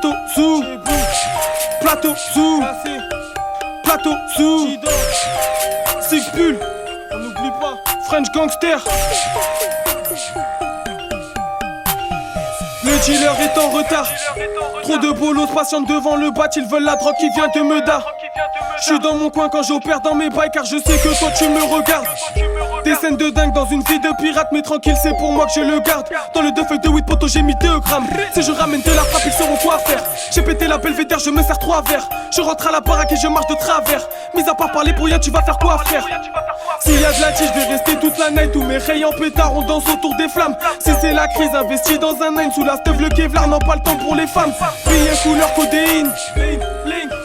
Plateau Zoo, Plateau Zoo, Plateau Zoo, Six Bull, on n'oublie pas, French Gangster. Le dealer est en retard. Trop de bolos patientent devant le bat, ils veulent la drogue qui vient de Meda. Je suis dans mon coin quand j'opère dans mes bails, car je sais que toi tu me regardes. Des scènes de dingue dans une vie de pirate, mais tranquille c'est pour moi que je le garde. Dans le 2 feuilles de 8 poteaux j'ai mis 2 grammes. Si je ramène de la frappe ils sauront quoi faire. J'ai pété la belvédère, je me sers 3 verres. Je rentre à la baraque et je marche de travers. Mis à part parler pour rien, tu vas faire quoi frère? S'il y a de la tige, je vais rester toute la night. Tous mes rayons pétards, on danse autour des flammes. Si c'est la crise, investi dans un nine. Sous la stuff, le Kevlar, non pas le temps pour les femmes. Billets couleur codéine.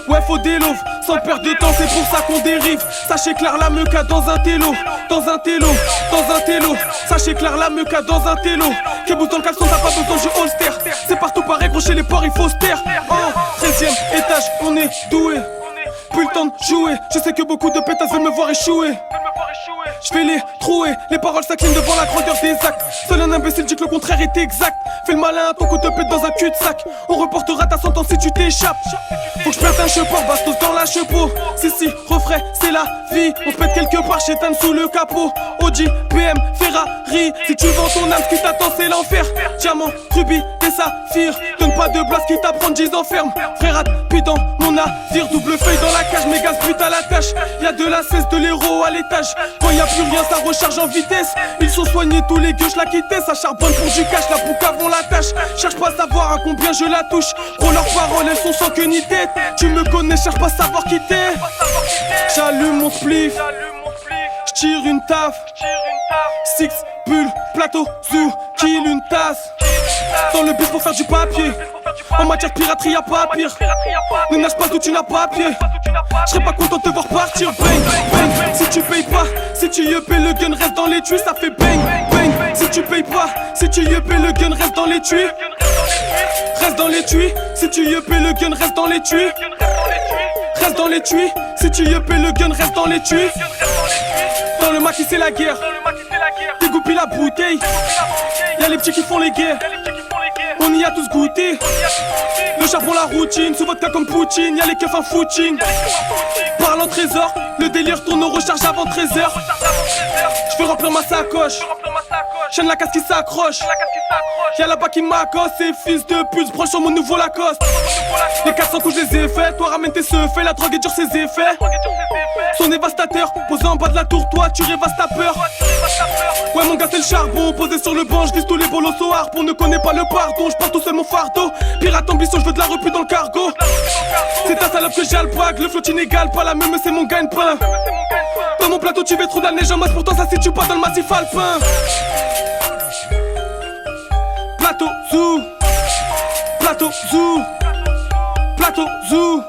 Ouais, faut des loaves, sans perdre de temps, c'est pour ça qu'on dérive. Sachez clair la meuca dans un télo. Dans un télo, dans un télo. Sachez clair la meuca dans un télo. Kebous dans le caleçon, t'as pas besoin du holster. C'est partout pareil, gros chez les porcs, il faut se taire. En 13ème étage, on est doué. Plus le temps de jouer, je sais que beaucoup de pétasses veulent me voir échouer. Je vais les trouer, les paroles s'inclinent devant la grandeur des actes. Seul un imbécile dit que le contraire est exact. Fais le malin, ton coup de pète dans un cul-de-sac. On reportera ta sentence si tu t'échappes. Faut que je perde un cheport, bastos dans la chepeau. Si, refrais, c'est la vie. On se pète quelque part, j'éteins sous le capot. Audi, BM, Ferrari. Si tu vends ton âme, ce qui t'attend c'est l'enfer. Diamant, rubis, des saphirs. Donne pas de blast qui t'apprend 10 ans ferme. Frère, puis dans mon navire, double feuille dans la cage, méga brut à la tâche. Y'a de la cesse, de l'héros à l'étage. Quand y a plus rien, ça recharge en vitesse. Ils sont soignés tous les gueux, je la quittais. Ça charbonne pour du cash, la boucle avant la tâche. Cherche pas à savoir à combien je la touche. Gros leurs paroles, elles sont sans queue ni tête. Tu me connais, cherche pas à savoir qui t'es. J'allume mon spliff, j'tire une taf. Six Bull, Plateau Zoo, kill une tasse. Dans le bus pour faire du papier. En matière de piraterie y'a pas pire. Ne nage pas d'où tu n'as pas pied. J'serais pas content de te voir partir. Bang, bang, si tu payes pas. Si tu y payes le gun reste dans les tuyaux, ça fait bang, bang. Si tu payes pas. Si tu y payes le gun reste dans les tuyaux. Reste dans les tuyaux. Si tu y payes le gun reste dans les tuyaux. Reste dans les tuyaux. Si tu y payes le gun reste dans les tuyaux. Dans le maquis c'est la guerre. Dégoupille la bouteille. Y'a les petits qui font les guerres. On y a tous goûté. Le charbon la routine. Sous votre cas comme Poutine. Y'a les keufs en footing. Parle en trésor. Le délire tourne aux recharges avant 13h. Je veux remplir ma sacoche. Chaîne la casse qui s'accroche. Y'a là-bas qui m'accoste. Ces fils de pute branche sur mon nouveau Lacoste. Les 400 coups je les ai faits. Toi ramène tes faits. La drogue est dure ses effets. Son dévastateur. Posé en bas de la tour. Toi tu rêvasses ta peur. Ouais mon gars c'est le charbon. Posé sur le banc. Je vise tous les bolos au harpon. Ne connais pas le pardon. Je porte tout seul mon fardeau. Pirate ambition. Je veux de la repu dans le cargo. C'est ta salope que j'alpague. Le flot inégal. Pas la même c'est mon gagne-pain. Dans mon plateau tu veux trop de la neige en masse. Pourtant ça situe pas dans le massif alpin. Plateau Zoo, Plateau Zoo, Plateau Zoo.